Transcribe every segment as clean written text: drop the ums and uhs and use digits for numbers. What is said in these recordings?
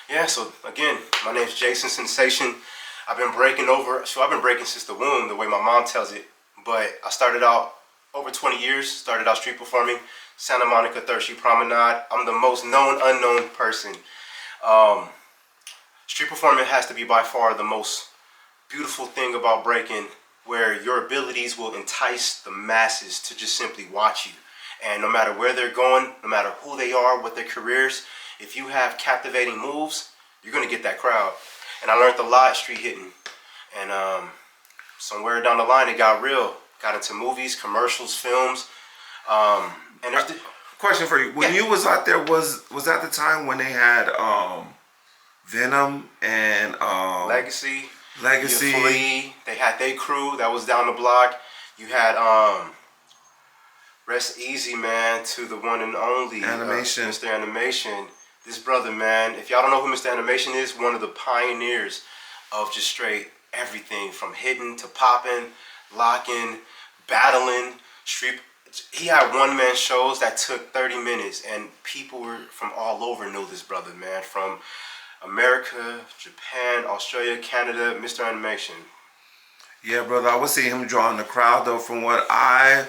Yeah, so again, my name's Jason Sensation. I've been I've been breaking since the womb, the way my mom tells it. But I started out over 20 years, started out street performing, Santa Monica Third Street Promenade. I'm the most known unknown person. Um, Street performing has to be by far the most beautiful thing about breaking, where your abilities will entice the masses to just simply watch you. And no matter where they're going, no matter who they are, what their careers, if you have captivating moves, you're gonna get that crowd. And I learned a lot street hitting. And somewhere down the line, it got real. Got into movies, commercials, films. And there's Question for you: When yeah. you was out there, was that the time when they had Venom and Legacy, Legacy? Flea. They had their crew that was down the block. You had rest easy, man, to the one and only Animation. Mr. Animation. This brother, man, if y'all don't know who Mr. Animation is, one of the pioneers of just straight everything from hitting to popping, locking, battling, street. He had one-man shows that took 30 minutes, and people were from all over knew this brother, man. From America, Japan, Australia, Canada, Mr. Animation. Yeah, brother, I would see him drawing the crowd though. From what I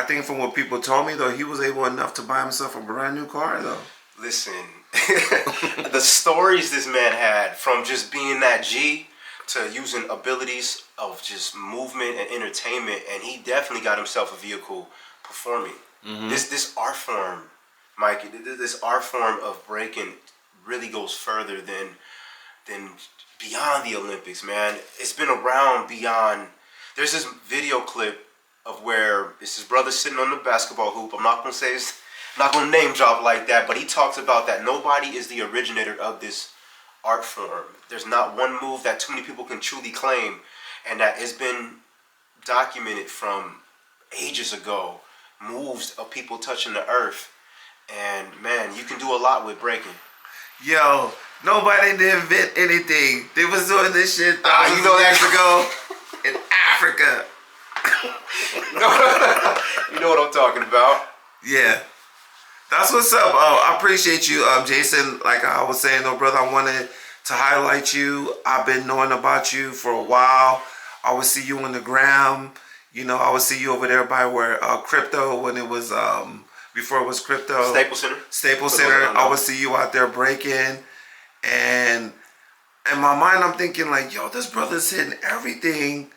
think from what people told me though, he was able enough to buy himself a brand new car though. Listen, the stories this man had, from just being that G to using abilities of just movement and entertainment, and he definitely got himself a vehicle performing. This art form, Mikey, this art form of breaking really goes further than beyond the Olympics, man. It's been around beyond. There's this video clip of where it's his brother sitting on the basketball hoop. I'm not gonna name drop like that, but he talks about that nobody is the originator of this art form. There's not one move that too many people can truly claim, and that has been documented from ages ago. Moves of people touching the earth, and man, you can do a lot with breaking. Yo, nobody did invent anything. They was doing this shit thousands You know of that years ago in Africa. You know what I'm talking about. Yeah. That's what's up. I appreciate you, Jason. Like I was saying, though, brother, I wanted to highlight you. I've been knowing about you for a while. I would see you on the gram. You know, I would see you over there by where crypto, when it was before it was crypto. Staples Center. Staples Center. I would see you out there breaking, and in my mind, I'm thinking like, yo, this brother's hitting everything.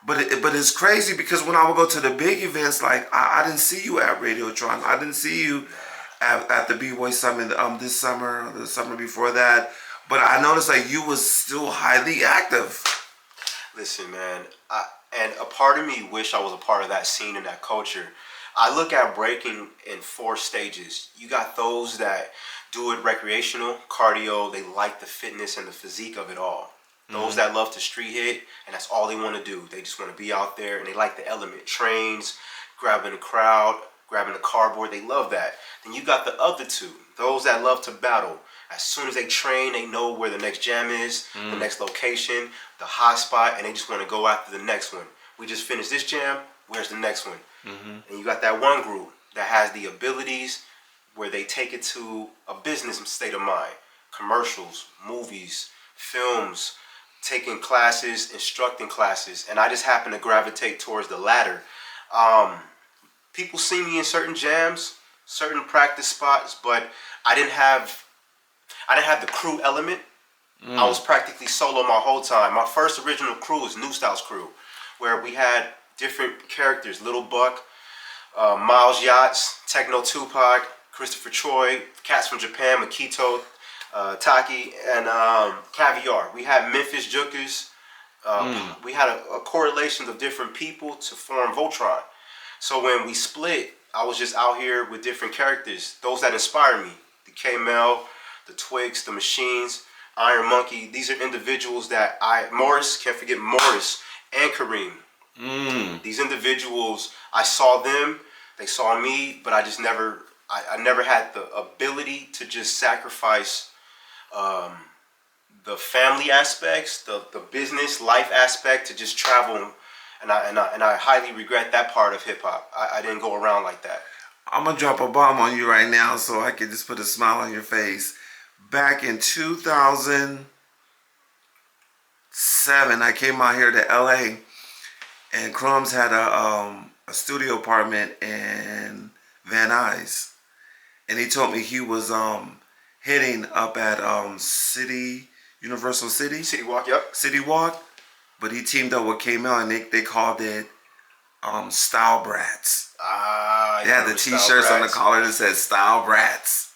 But it's crazy because when I would go to the big events, like I didn't see you at Radiotron. I didn't see you at the B-Boy Summit this summer, or the summer before that. But I noticed like you was still highly active. Listen, man, and a part of me wish I was a part of that scene and that culture. I look at breaking in four stages. You got those that do it recreational, cardio. They like the fitness and the physique of it all. Those that love to street hit, and that's all they want to do. They just want to be out there, and they like the element. Trains, grabbing the crowd, grabbing the cardboard. They love that. Then you got the other two. Those that love to battle. As soon as they train, they know where the next jam is, the next location, the hot spot, and they just want to go after the next one. We just finished this jam. Where's the next one? And you got that one group that has the abilities where they take it to a business state of mind. Commercials, movies, films, taking classes, instructing classes, and I just happen to gravitate towards the latter. People see me in certain jams, certain practice spots, but I didn't have the crew element. I was practically solo my whole time. My first original crew was New Styles crew, where we had different characters: Little Buck, Miles Yachts, Techno Tupac, Christopher Troy, cats from Japan, Makito, Taki, and Caviar. We had Memphis Jokers. We had a correlation of different people to form Voltron. So when we split, I was just out here with different characters. Those that inspire me: the K-Mel, the Twigs, the Machines, Iron Monkey. These are individuals that Morris, can't forget Morris, and Kareem. These individuals, I saw them, they saw me, but I just never, I never had the ability to just sacrifice the family aspects, the business life aspect, to just travel, and I highly regret that part of hip hop. I didn't go around like that. I'm gonna drop a bomb on you right now so I can just put a smile on your face. back in 2007, I came out here to LA, and Crumbs had a studio apartment in Van Nuys, and he told me he was hitting up at Universal City City Walk, yep. City Walk, but he teamed up with K-Mel, and they called it Style Brats. Ah, They had the T-shirts on the collar that said Style Brats.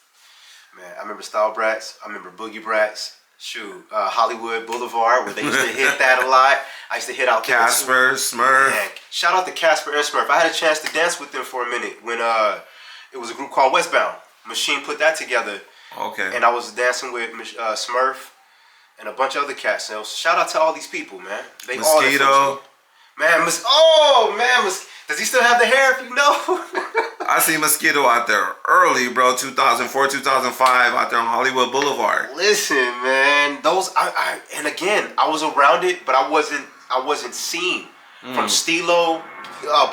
Man, I remember Style Brats. I remember Boogie Brats. Shoot, Hollywood Boulevard, where they used to hit that a lot. I used to hit out there too. Casper, Smurf. Man, shout out to Casper and Smurf. I had a chance to dance with them for a minute when it was a group called Westbound. Machine put that together. Okay. And I was dancing with Smurf and a bunch of other cats. So shout out to all these people, man. They all Mosquito. Man, does he still have the hair if you know? I see Mosquito out there early, bro. 2004, 2005, out there on Hollywood Boulevard. Listen, man, those and again, I was around it, but I wasn't seen. From Stilo,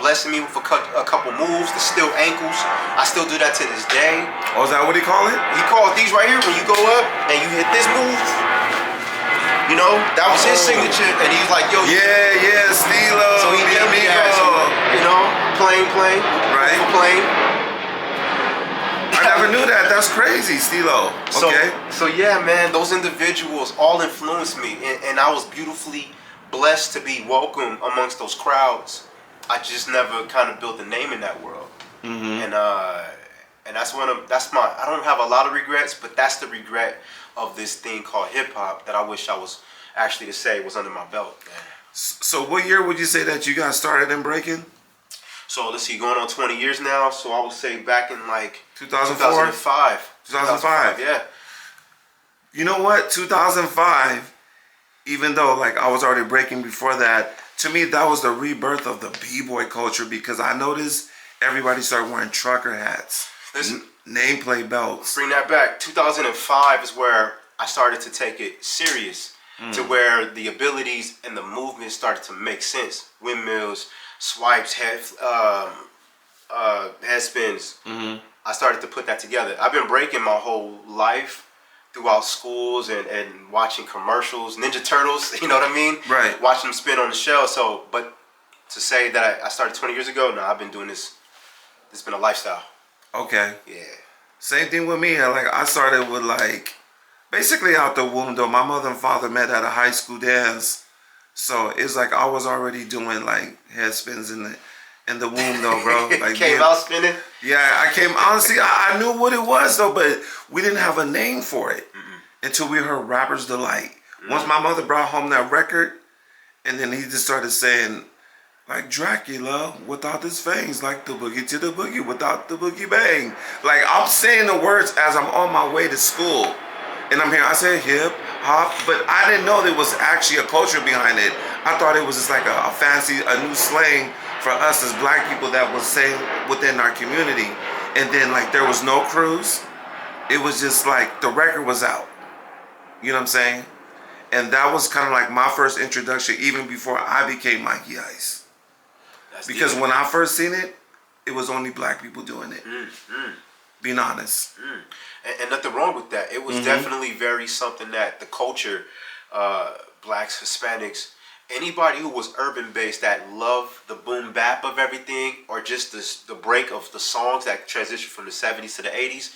blessing me with a couple moves, the still ankles. I still do that to this day. Oh, is that what he called it? He called these right here when you go up and you hit this move. You know, that was his signature, and he's like, yo. Yeah, Stilo. So he gave me that, you know, plane, right? Plane. I never knew that. That's crazy, Stilo. Okay. So yeah, man, those individuals all influenced me, and I was beautifully blessed to be welcome amongst those crowds. I just never kind of built a name in that world, and that's I don't have a lot of regrets, but that's the regret of this thing called hip hop that I wish I was actually to say was under my belt, man. So what year would you say that you got started in breaking? So let's see, going on 20 years now. So I would say back in like 2004? 2005. 2005. Yeah. You know what? 2005, even though like I was already breaking before that, to me that was the rebirth of the b-boy culture, because I noticed everybody started wearing trucker hats. Listen, nameplate belts. Bring that back. 2005 is where I started to take it serious, to where the abilities and the movement started to make sense. Windmills, swipes, head spins. I started to put that together. I've been breaking my whole life throughout schools and watching commercials, Ninja Turtles, you know what I mean? Right. Watching them spin on the shell. So, but to say that I started 20 years ago, no, I've been doing this. It's been a lifestyle. Okay. Yeah. Same thing with me. Like I started with like basically out the womb though. My mother and father met at a high school dance, so it's like I was already doing like head spins in the womb though, bro. Like came out spinning. Yeah, I came. Honestly, I knew what it was though, but we didn't have a name for it until we heard Rapper's Delight. Once my mother brought home that record, and then he just started saying, like Dracula without his fangs, like the boogie to the boogie without the boogie bang. Like I'm saying the words as I'm on my way to school, and I'm here. I said hip hop, but I didn't know there was actually a culture behind it. I thought it was just like a fancy, a new slang for us as black people that was saying within our community. And then like there was no cruise. It was just like the record was out. You know what I'm saying? And that was kind of like my first introduction, even before I became Mikey Ice. Because when I first seen it, it was only black people doing it. Being honest. And nothing wrong with that. It was definitely very something that the culture, blacks, Hispanics, anybody who was urban based that loved the boom bap of everything, or just the break of the songs that transitioned from the 70s to the 80s,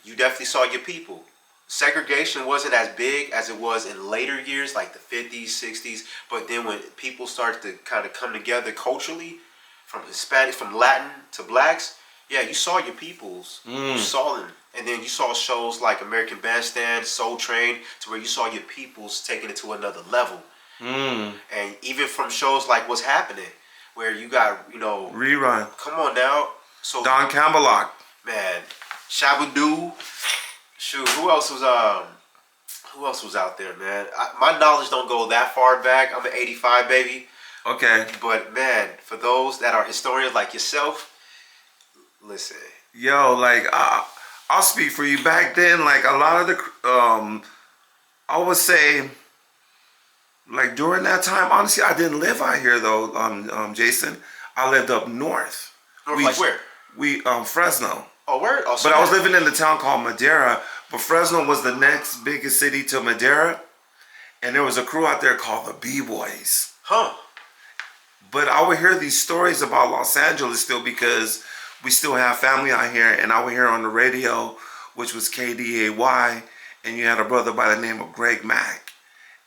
you definitely saw your people. Segregation wasn't as big as it was in later years, like the 50s, 60s. But then when people started to kind of come together culturally, from Hispanics, from Latin to blacks, yeah, you saw your peoples. You saw them. And then you saw shows like American Bandstand, Soul Train, to where you saw your peoples taking it to another level. And even from shows like What's Happening, where you got, you know... Rerun. Come on now. So Don Campbellock. Man, Shabba-Doo. Shoot, who else was out there, man? My knowledge don't go that far back. I'm an 85 baby. Okay. But man, for those that are historians like yourself, listen. Yo, like I'll speak for you. Back then, like a lot of the I would say, like during that time, honestly, I didn't live out here though, Jason. I lived up north. Like where? Fresno. Oh, where? Oh, so but I was living in the town called Madera. But Fresno was the next biggest city to Madera, and there was a crew out there called the B-Boys. Huh. But I would hear these stories about Los Angeles still because we still have family out here, and I would hear on the radio, which was KDAY, and you had a brother by the name of Greg Mack,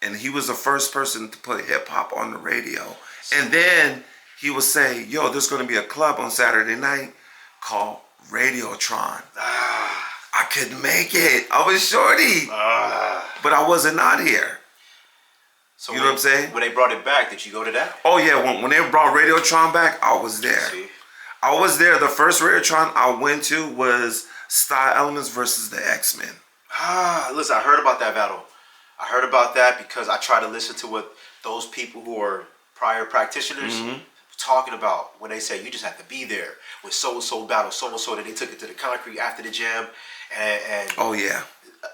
and he was the first person to put hip hop on the radio. And then he would say, "Yo, there's going to be a club on Saturday night called Radiotron." I couldn't make it. I was shorty, but I wasn't out here. So you know what I'm saying? When they brought it back, did you go to that? Oh yeah, when they brought Radiotron back, I was there. See? I was there. The first Radiotron I went to was Style Elements versus the X-Men. Listen, I heard about that battle. I heard about that because I try to listen to what those people who are prior practitioners talking about when they say you just have to be there with so-and-so battle, so-and-so, that they took it to the concrete after the jam. And oh yeah,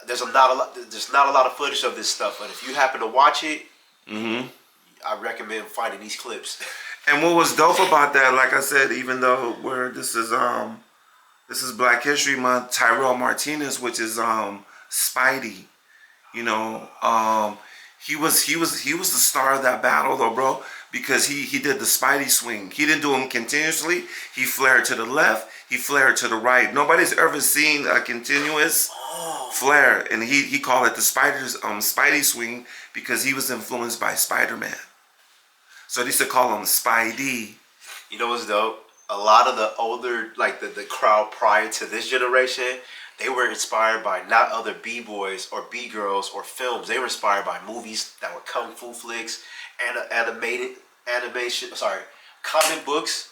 there's not a lot of footage of this stuff, but if you happen to watch it, I recommend finding these clips. And what was dope about that, like I said, even though this is Black History Month, Tyrell Martinez, which is Spidey, you know, he was the star of that battle though, bro, because he did the Spidey swing. He didn't do them continuously. He flared to the left, he flared to the right. Nobody's ever seen a continuous flare, and he called it the Spidey swing because he was influenced by Spider-Man. So they used to call him Spidey. You know what's dope? A lot of the older, like the crowd prior to this generation, they were inspired by not other B-boys or B-girls or films. They were inspired by movies that were kung fu flicks and comic books,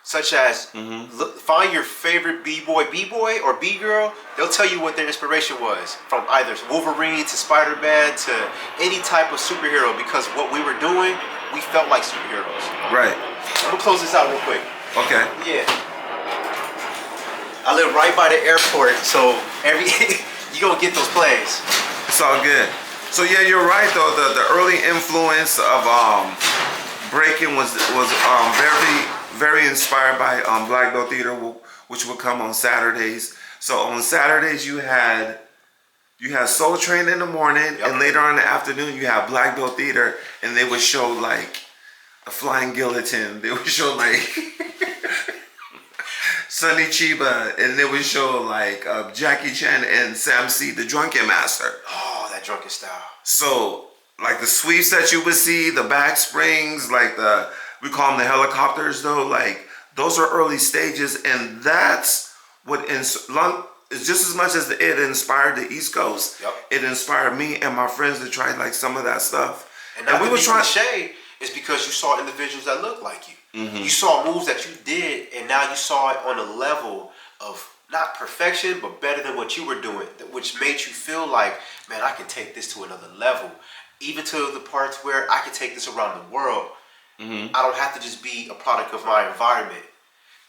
such as find your favorite B-boy or B-girl. They'll tell you what their inspiration was, from either Wolverine to Spider-Man to any type of superhero, because what we were doing, we felt like superheroes. Right. I'm gonna close this out real quick. Okay. Yeah. I live right by the airport, so you gonna get those planes. It's all good. So yeah, you're right though. The early influence of breaking was very inspired by Black Belt Theater, which would come on Saturdays. So on Saturdays you had Soul Train in the morning, and later on in the afternoon you have Black Belt Theater, and they would show like a Flying Guillotine. They would show like Sonny Chiba, and they would show like Jackie Chan and Sam C, the Drunken Master. Oh, that drunken style. So like the sweeps that you would see, the back springs, like we call them the helicopters though, like those are early stages, and that's what it's just as much as it inspired the East Coast. Yep. It inspired me and my friends to try like some of that stuff. And we were trying cliche, is because you saw individuals that looked like you. You saw moves that you did, and now you saw it on a level of not perfection, but better than what you were doing, which made you feel like, man, I can take this to another level, even to the parts where I can take this around the world. I don't have to just be a product of my environment.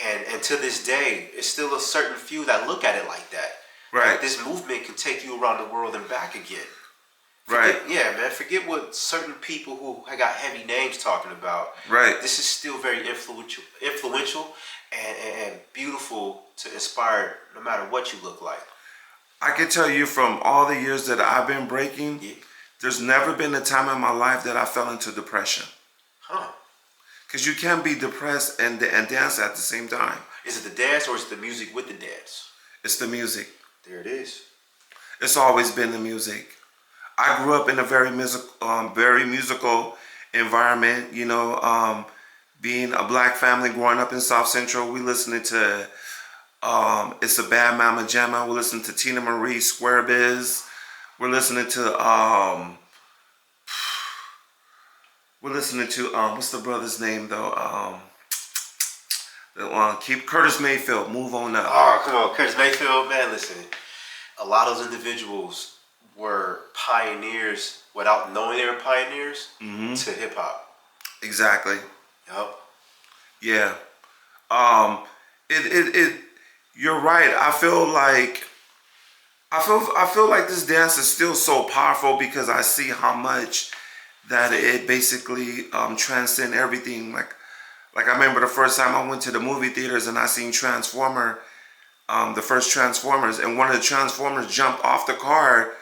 And to this day, it's still a certain few that look at it like that. Right. Like, this movement can take you around the world and back again. Right. Yeah, man. Forget what certain people who got heavy names talking about. Right. This is still very influential and beautiful to inspire no matter what you look like. I can tell you from all the years that I've been breaking, there's never been a time in my life that I fell into depression. Huh. Because you can't be depressed and dance at the same time. Is it the dance or is it the music with the dance? It's the music. There it is. It's always been the music. I grew up in a very musical environment. You know, being a black family, growing up in South Central, we listened to It's a Bad Mama Jamma. We listened to Tina Marie, Square Biz. We're listening to what's the brother's name though? Keep Curtis Mayfield, Move On Up. Oh, come on, Curtis Mayfield, man. Listen, a lot of those individuals were pioneers without knowing they were pioneers to hip hop. Exactly. Yup. Yeah. You're right. I feel like this dance is still so powerful because I see how much that it basically transcends everything. Like I remember the first time I went to the movie theaters and I seen Transformer. the first Transformers, and one of the Transformers jumped off the car,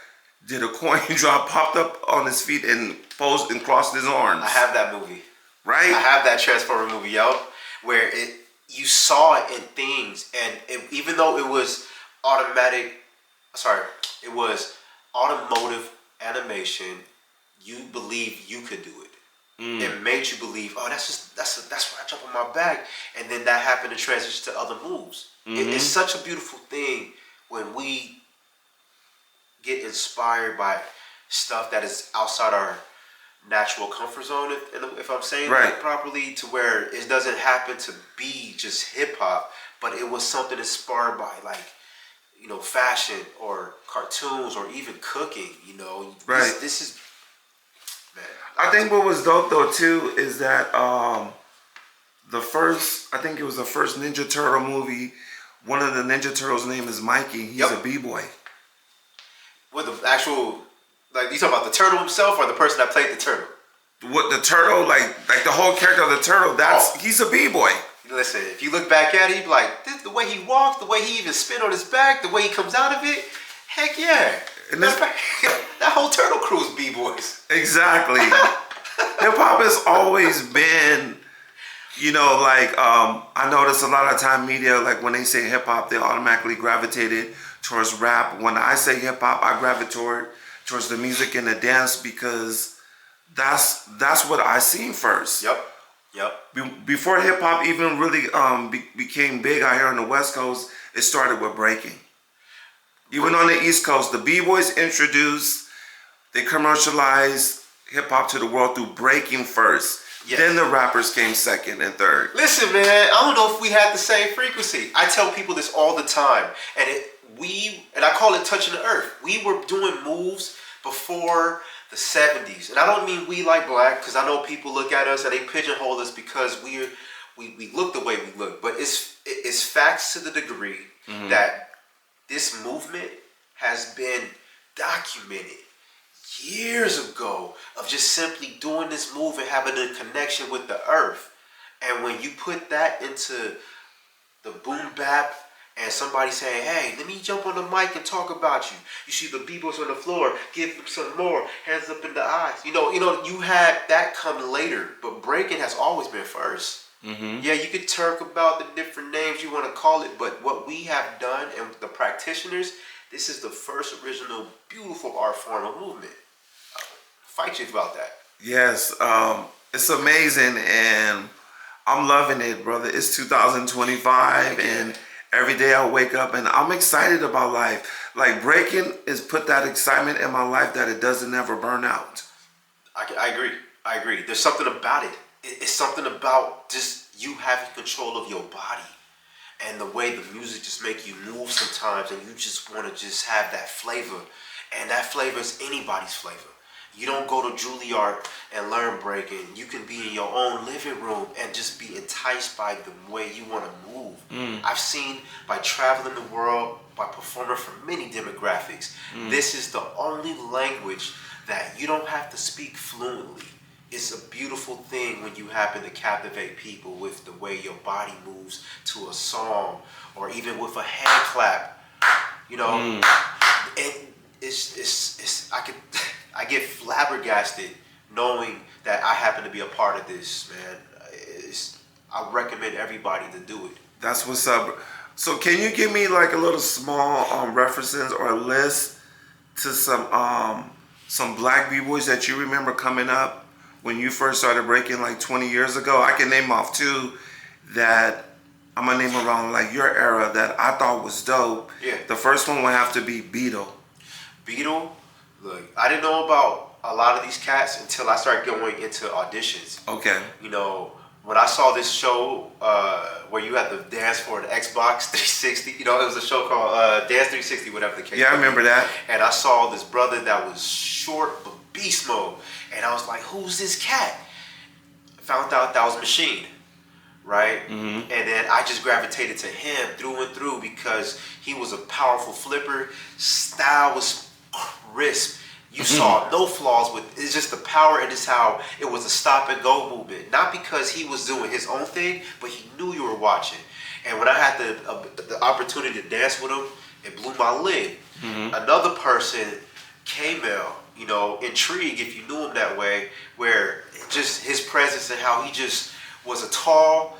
did a coin drop, popped up on his feet, and posed and crossed his arms. I have that movie. Right? I have that Transformer movie, where you saw it in things, and even though it was it was automotive animation, you believe you could do it. It made you believe, oh, that's why I jump on my back, and then that happened to transition to other moves. It's such a beautiful thing when we get inspired by stuff that is outside our natural comfort zone, if I'm saying that properly, to where it doesn't happen to be just hip hop, but it was something inspired by, like, fashion or cartoons or even cooking. This is, man. I think what was dope though too is that I think it was the first Ninja Turtle movie. One of the Ninja Turtles' name is Mikey. He's a b-boy. With the actual, like, you talking about the turtle himself or the person that played the turtle? What, the turtle, like the whole character of the turtle? He's a b-boy. Listen, if you look back at it, you'd be like, the way he walks, the way he even spin on his back, the way he comes out of it, heck yeah. And this, that whole turtle crew is b-boys. Exactly. Hip hop has always been, I notice a lot of time media, like when they say hip hop, they automatically gravitated towards rap. When I say hip hop, I gravitate towards the music and the dance because that's what I seen first. Yep. Before hip hop even really became big out here on the West Coast, it started with breaking. Even on the East Coast, the b-boys they commercialized hip hop to the world through breaking first. Yes. Then the rappers came second and third. Listen, man, I don't know if we had the same frequency. I tell people this all the time, and I call it touching the earth. We were doing moves before the 70s, and I don't mean we like black, because I know people look at us and they pigeonhole us because we look the way we look. But it's facts to the degree that this movement has been documented years ago of just simply doing this move and having a connection with the earth. And when you put that into the boom bap and somebody saying, hey, let me jump on the mic and talk about you. You see the b-boys on the floor, give them some more, hands up in the eyes. You had that come later, but breaking has always been first. Yeah, you could talk about the different names you want to call it, but what we have done and the practitioners, this is the first original beautiful art form of movement. Fight you about that. Yes, it's amazing, and I'm loving it, brother. It's 2025, and every day I wake up and I'm excited about life. Like, breaking is put that excitement in my life that it doesn't ever burn out. I agree. There's something about it. It's something about just you having control of your body and the way the music just make you move sometimes, and you just want to just have that flavor. And that flavor is anybody's flavor. You don't go to Juilliard and learn breaking. You can be in your own living room and just be enticed by the way you want to move. I've seen, by traveling the world, by performing for many demographics, this is the only language that you don't have to speak fluently. It's a beautiful thing when you happen to captivate people with the way your body moves to a song, or even with a hand clap. And I get flabbergasted knowing that I happen to be a part of this, man. I recommend everybody to do it. That's what's up. So can you give me like a little small references or a list to some black b-boys that you remember coming up when you first started breaking like 20 years ago? I can name off two that I'm gonna name around like your era that I thought was dope. Yeah. The first one would have to be Beetle. Beetle? Look, I didn't know about a lot of these cats until I started going into auditions. Okay. When I saw this show where you had to dance for the Xbox 360, it was a show called Dance 360, whatever the case. Yeah, I remember that. And I saw this brother that was short but beast mode, and I was like, "Who's this cat?" Found out that was Machine, right? And then I just gravitated to him through and through because he was a powerful flipper. Style was crisp. You saw no flaws with it's just the power, and it's how it was a stop and go movement. Not because he was doing his own thing, but he knew you were watching. And when I had the opportunity to dance with him, it blew my lid. Another person, K-Mel, you know, intrigued if you knew him that way, where just his presence and how he just was a tall,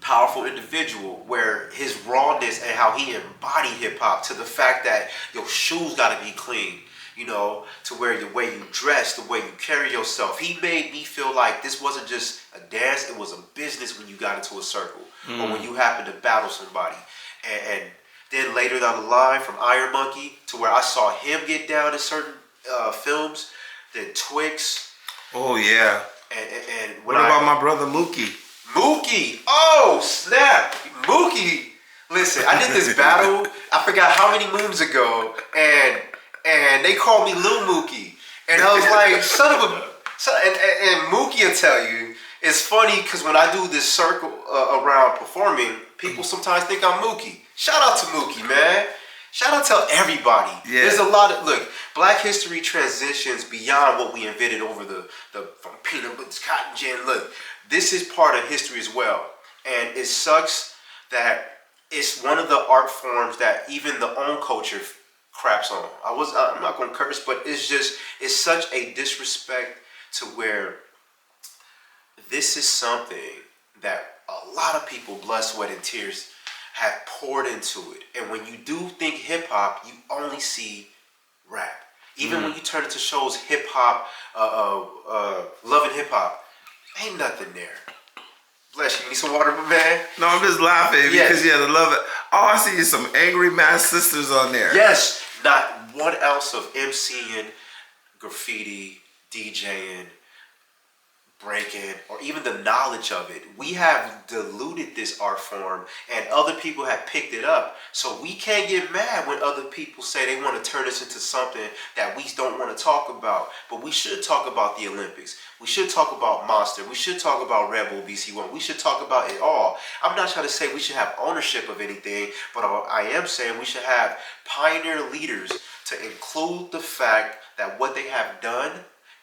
powerful individual, where his rawness and how he embodied hip hop to the fact that your shoes got to be clean, you know, to where the way you dress, the way you carry yourself. He made me feel like this wasn't just a dance, it was a business when you got into a circle or when you happened to battle somebody. And then later down the line, from Iron Monkey to where I saw him get down in certain films, then Twix. Oh yeah. And what about my brother Mookie? Mookie! Oh snap! Mookie! Listen, I did this battle. I forgot how many moons ago, and they called me Lil Mookie, and I was like, son of a. And Mookie will tell you, it's funny because when I do this circle around performing, people sometimes think I'm Mookie. Shout out to Mookie, man. Shout out to everybody. Yeah. There's a lot of, look, Black history transitions beyond what we invented over the from peanut butter, cotton gin. Look, this is part of history as well. And it sucks that it's one of the art forms that even the own culture craps on. I'm not going to curse, but it's such a disrespect to where this is something that a lot of people, blood, sweat, and tears have poured into it. And when you do think hip hop, you only see rap. Even when you turn into shows, hip hop, Love and Hip Hop, ain't nothing there. Bless you. Need some water, my man? No, I'm just laughing because the love it. All I see is some angry mass sisters on there. Yes, not 1 ounce of MCing, graffiti, DJing, breaking, or even the knowledge of it. We have diluted this art form and other people have picked it up. So we can't get mad when other people say they want to turn this into something that we don't want to talk about. But we should talk about the Olympics. We should talk about Monster. We should talk about Red Bull BC1. We should talk about it all. I'm not trying to say we should have ownership of anything, but I am saying we should have pioneer leaders to include the fact that what they have done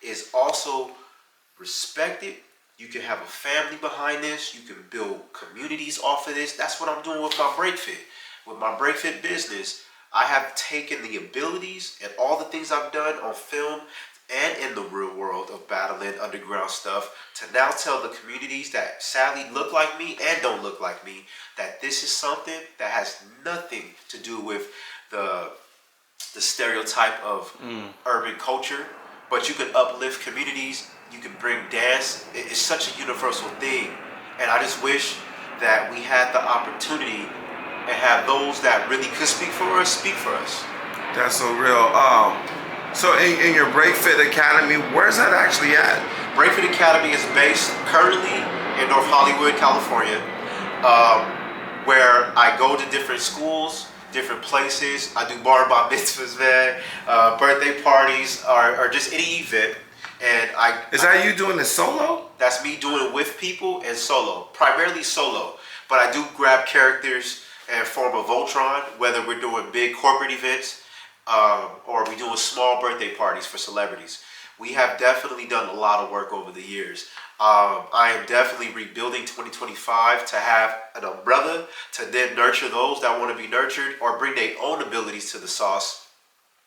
is also respected. You can have a family behind this. You can build communities off of this. That's what I'm doing with my Breakfit. With my Breakfit business, I have taken the abilities and all the things I've done on film and in the real world of battling underground stuff to now tell the communities that sadly look like me and don't look like me that this is something that has nothing to do with the stereotype of urban culture, but you can uplift communities. You can bring dance. It's such a universal thing. And I just wish that we had the opportunity and have those that really could speak for us. That's so real. So in your Breakfit Academy, where's that actually at? Breakfit Academy is based currently in North Hollywood, California, where I go to different schools, different places. I do bar mitzvahs, man, birthday parties, or just any event. And is that you doing it solo? That's me doing it with people and solo, primarily solo. But I do grab characters and form a Voltron, whether we're doing big corporate events or we're doing small birthday parties for celebrities. We have definitely done a lot of work over the years. I am definitely rebuilding 2025 to have an umbrella to then nurture those that want to be nurtured or bring their own abilities to the sauce,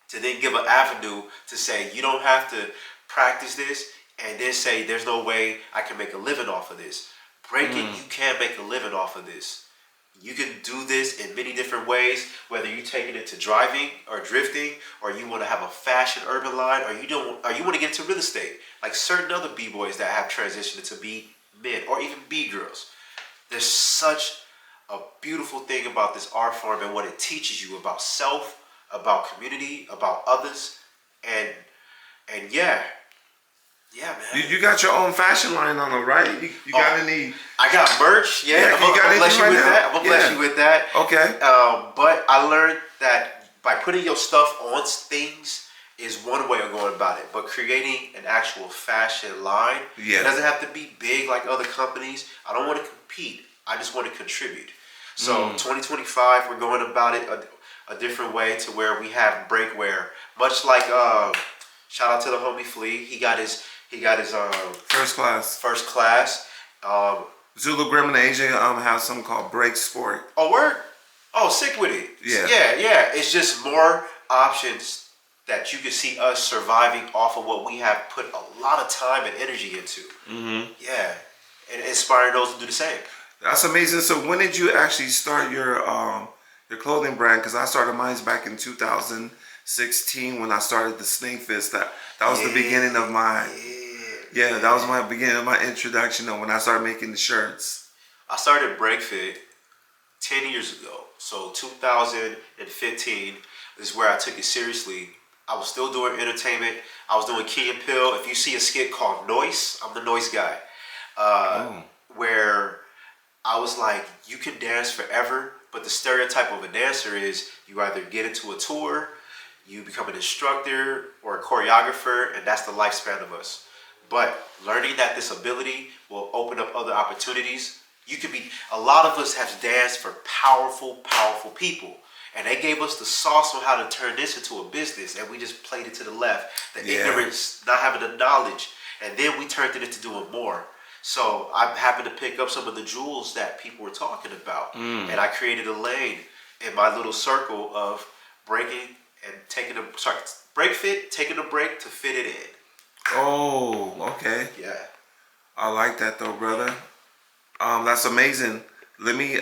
to then give an avenue to say you don't have to practice this and then say there's no way I can make a living off of this. Breaking, you can make a living off of this. You can do this in many different ways, whether you're taking it to driving or drifting, or you want to have a fashion urban line, or you want to get into real estate, like certain other b-boys that have transitioned to be men or even b-girls. There's such a beautiful thing about this art form and what it teaches you about self, about community, about others, and yeah, man. You got your own fashion line on them, right? You got any? I got merch. Yeah, I'm gonna bless you with that. I'm gonna bless you with that. Okay. But I learned that by putting your stuff on things is one way of going about it. But creating an actual fashion line, it doesn't have to be big like other companies. I don't want to compete. I just want to contribute. So 2025, we're going about it a different way to where we have breakwear, much like shout out to the homie Flea. He got his first class. Zulu Grim and Asia have something called Break Sport. Oh, word? Oh, sick with it. Yeah. Yeah. It's just more options that you can see us surviving off of what we have put a lot of time and energy into. Mm-hmm. Yeah. And inspiring those to do the same. That's amazing. So when did you actually start your clothing brand? Because I started mine back in 2016 when I started the Sling Fist. That was the beginning of my that was my beginning of my introduction of when I started making the shirts. I started Breakfit 10 years ago. So 2015 is where I took it seriously. I was still doing entertainment. I was doing Key and Peele. If you see a skit called Noise, I'm the Noise guy. Where I was like, you can dance forever, but the stereotype of a dancer is you either get into a tour, you become an instructor or a choreographer, and that's the lifespan of us. But learning that this ability will open up other opportunities. You could be, a lot of us have danced for powerful, powerful people. And they gave us the sauce on how to turn this into a business, and we just played it to the left. The ignorance, not having the knowledge, and then we turned it into doing more. So I happened to pick up some of the jewels that people were talking about, and I created a lane in my little circle of breaking and taking break fit, taking a break to fit it in. Oh, okay. Yeah. I like that though, brother. That's amazing. Let me